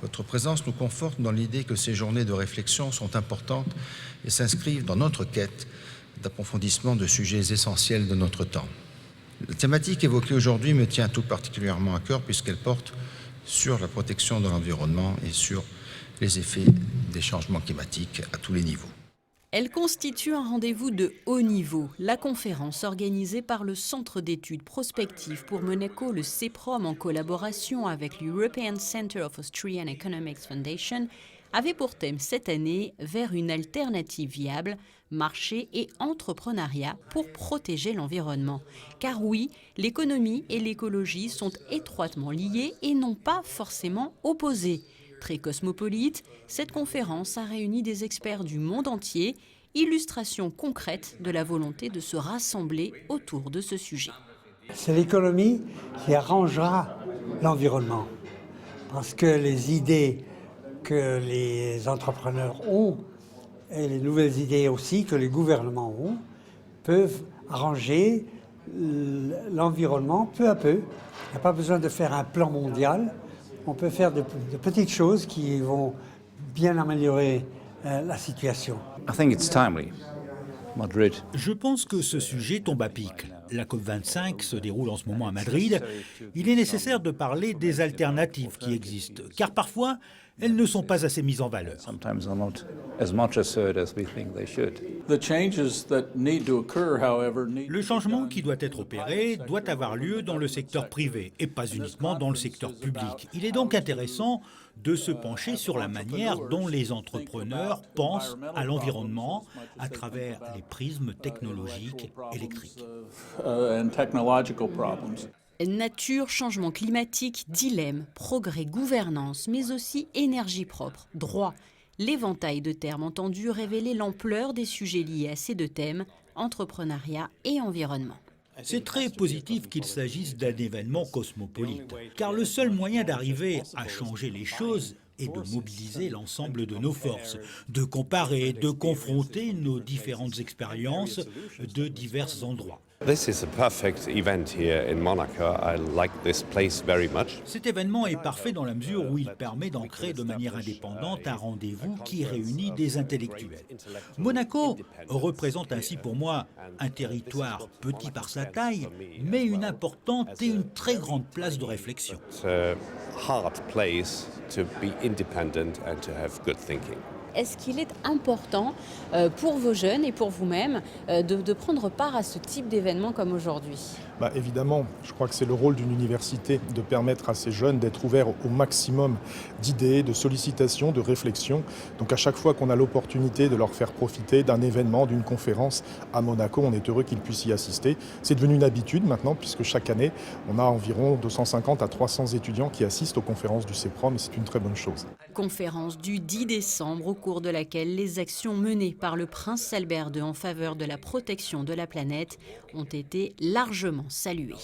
Votre présence nous conforte dans l'idée que ces journées de réflexion sont importantes et s'inscrivent dans notre quête d'approfondissement de sujets essentiels de notre temps. La thématique évoquée aujourd'hui me tient tout particulièrement à cœur puisqu'elle porte sur la protection de l'environnement et sur les effets des changements climatiques à tous les niveaux. Elle constitue un rendez-vous de haut niveau. La conférence organisée par le Centre d'études prospectives pour Monaco, le CEPROM, en collaboration avec l'European Center of Austrian Economics Foundation, avait pour thème cette année « Vers une alternative viable, marché et entrepreneuriat pour protéger l'environnement ». Car oui, l'économie et l'écologie sont étroitement liées et non pas forcément opposées. Très cosmopolite, cette conférence a réuni des experts du monde entier, illustration concrète de la volonté de se rassembler autour de ce sujet. C'est l'économie qui arrangera l'environnement, parce que les idées que les entrepreneurs ont et les nouvelles idées aussi que les gouvernements ont peuvent arranger l'environnement peu à peu. Il n'y a pas besoin de faire un plan mondial. On peut faire de petites choses qui vont bien améliorer la situation. Je pense que ce sujet tombe à pic. La COP25 se déroule en ce moment à Madrid. Il est nécessaire de parler des alternatives qui existent, car parfois, elles ne sont pas assez mises en valeur. Le changement qui doit être opéré doit avoir lieu dans le secteur privé et pas uniquement dans le secteur public. Il est donc intéressant de se pencher sur la manière dont les entrepreneurs pensent à l'environnement à travers les prismes technologiques électriques. Nature, changement climatique, dilemme, progrès, gouvernance, mais aussi énergie propre, droit. L'éventail de termes entendus révélait l'ampleur des sujets liés à ces deux thèmes, entrepreneuriat et environnement. C'est très positif qu'il s'agisse d'un événement cosmopolite, car le seul moyen d'arriver à changer les choses est de mobiliser l'ensemble de nos forces, de comparer, de confronter nos différentes expériences de divers endroits. Cet événement est parfait dans la mesure où il permet d'ancrer de manière indépendante un rendez-vous qui réunit des intellectuels. Monaco représente ainsi pour moi un territoire petit par sa taille, mais une importante et une très grande place de réflexion. Est-ce qu'il est important pour vos jeunes et pour vous-même de prendre part à ce type d'événement comme aujourd'hui ? Évidemment, je crois que c'est le rôle d'une université de permettre à ces jeunes d'être ouverts au maximum d'idées, de sollicitations, de réflexions. Donc à chaque fois qu'on a l'opportunité de leur faire profiter d'un événement, d'une conférence à Monaco, on est heureux qu'ils puissent y assister. C'est devenu une habitude maintenant, puisque chaque année, on a environ 250 à 300 étudiants qui assistent aux conférences du CEPROM, et c'est une très bonne chose. Conférence du 10 décembre, au cours de laquelle les actions menées par le prince Albert II en faveur de la protection de la planète ont été largement saluées.